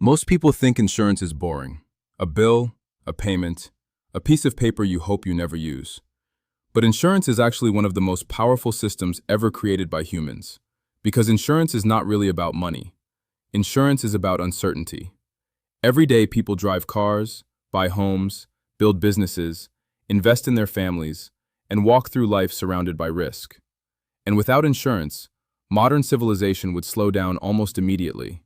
Most people think insurance is boring. A bill, a payment, a piece of paper you hope you never use. But insurance is actually one of the most powerful systems ever created by humans. Because insurance is not really about money. Insurance is about uncertainty. Every day people drive cars, buy homes, build businesses, invest in their families, and walk through life surrounded by risk. And without insurance, modern civilization would slow down almost immediately.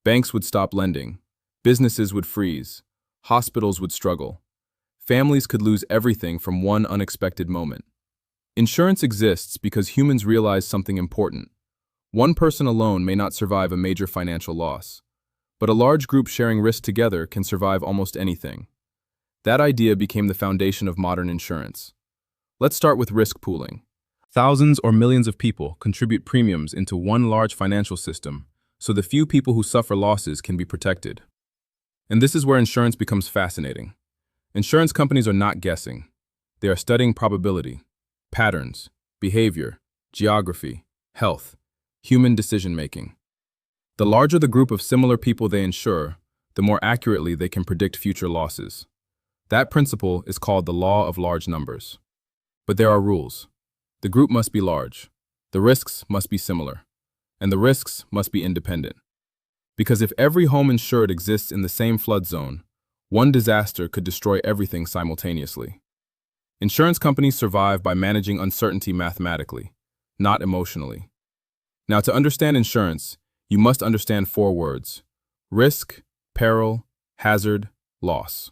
Banks would stop lending, businesses would freeze, hospitals would struggle. Families could lose everything from one unexpected moment. Insurance exists because humans realize something important. One person alone may not survive a major financial loss, but a large group sharing risk together can survive almost anything. That idea became the foundation of modern insurance. Let's start with risk pooling. Thousands or millions of people contribute premiums into one large financial system, so the few people who suffer losses can be protected. And this is where insurance becomes fascinating. Insurance companies are not guessing. They are studying probability, patterns, behavior, geography, health, human decision-making. The larger the group of similar people they insure, the more accurately they can predict future losses. That principle is called the law of large numbers. But there are rules. The group must be large, the risks must be similar, and the risks must be independent. Because if every home insured exists in the same flood zone, one disaster could destroy everything simultaneously. Insurance companies survive by managing uncertainty mathematically, not emotionally. Now, to understand insurance, you must understand four words: risk, peril, hazard, loss.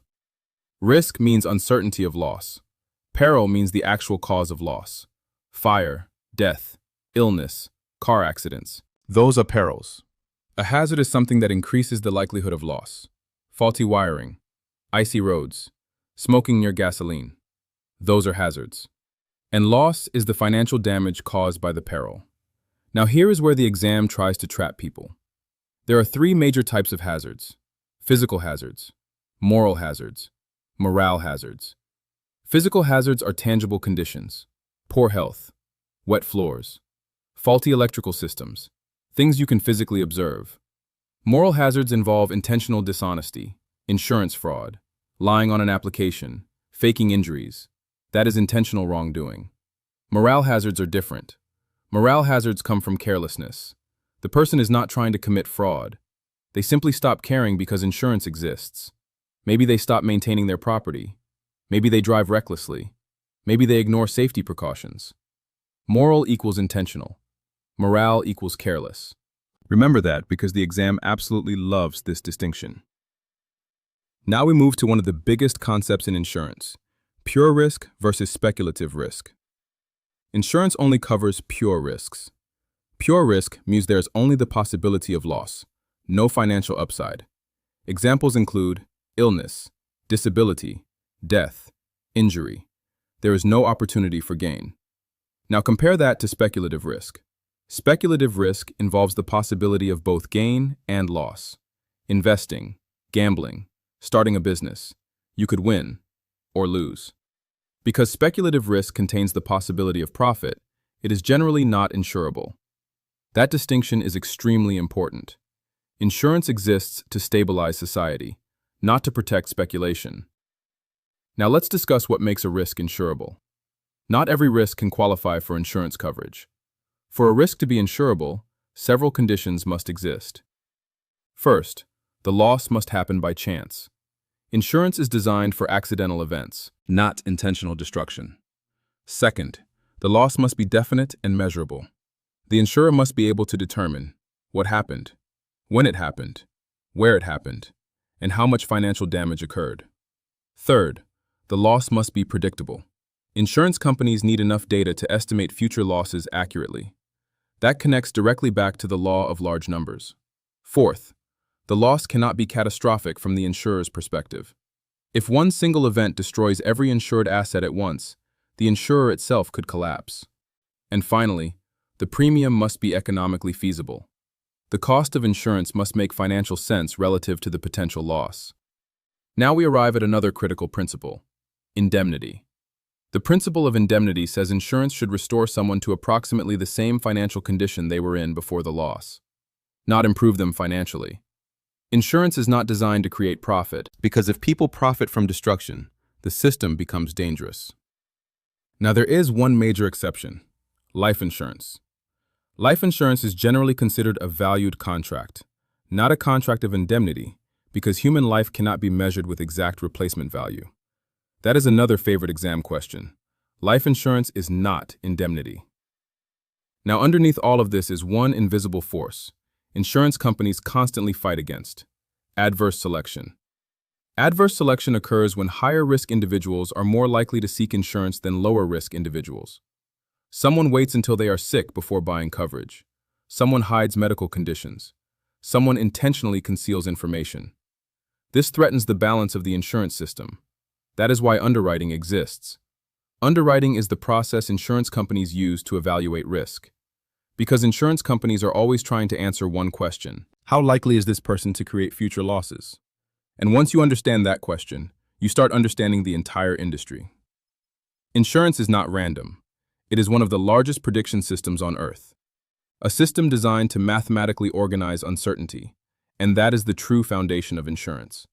Risk means uncertainty of loss. Peril means the actual cause of loss. Fire, death, illness, car accidents. Those are perils. A hazard is something that increases the likelihood of loss. Faulty wiring, icy roads, smoking near gasoline. Those are hazards. And loss is the financial damage caused by the peril. Now here is where the exam tries to trap people. There are three major types of hazards: physical hazards, moral hazards, morale hazards. Physical hazards are tangible conditions: poor health, wet floors, faulty electrical systems, things you can physically observe. Moral hazards involve intentional dishonesty, insurance fraud, lying on an application, faking injuries. That is intentional wrongdoing. Morale hazards are different. Morale hazards come from carelessness. The person is not trying to commit fraud. They simply stop caring because insurance exists. Maybe they stop maintaining their property. Maybe they drive recklessly. Maybe they ignore safety precautions. Moral equals intentional. Morale equals careless. Remember that because the exam absolutely loves this distinction. Now we move to one of the biggest concepts in insurance: pure risk versus speculative risk. Insurance only covers pure risks. Pure risk means there is only the possibility of loss, no financial upside. Examples include illness, disability, death, injury. There is no opportunity for gain. Now compare that to speculative risk. Speculative risk involves the possibility of both gain and loss. Investing, gambling, starting a business. You could win or lose. Because speculative risk contains the possibility of profit, it is generally not insurable. That distinction is extremely important. Insurance exists to stabilize society, not to protect speculation. Now let's discuss what makes a risk insurable. Not every risk can qualify for insurance coverage. For a risk to be insurable, several conditions must exist. First, the loss must happen by chance. Insurance is designed for accidental events, not intentional destruction. Second, the loss must be definite and measurable. The insurer must be able to determine what happened, when it happened, where it happened, and how much financial damage occurred. Third, the loss must be predictable. Insurance companies need enough data to estimate future losses accurately. That connects directly back to the law of large numbers. Fourth, the loss cannot be catastrophic from the insurer's perspective. If one single event destroys every insured asset at once, the insurer itself could collapse. And finally, the premium must be economically feasible. The cost of insurance must make financial sense relative to the potential loss. Now we arrive at another critical principle: indemnity. The principle of indemnity says insurance should restore someone to approximately the same financial condition they were in before the loss, not improve them financially. Insurance is not designed to create profit, because if people profit from destruction, the system becomes dangerous. Now, there is one major exception: life insurance. Life insurance is generally considered a valued contract, not a contract of indemnity, because human life cannot be measured with exact replacement value. That is another favorite exam question. Life insurance is not indemnity. Now, underneath all of this is one invisible force insurance companies constantly fight against: adverse selection. Adverse selection occurs when higher-risk individuals are more likely to seek insurance than lower-risk individuals. Someone waits until they are sick before buying coverage. Someone hides medical conditions. Someone intentionally conceals information. This threatens the balance of the insurance system. That is why underwriting exists. Underwriting is the process insurance companies use to evaluate risk. Because insurance companies are always trying to answer one question: how likely is this person to create future losses? And once you understand that question, you start understanding the entire industry. Insurance is not random. It is one of the largest prediction systems on Earth. A system designed to mathematically organize uncertainty, and that is the true foundation of insurance.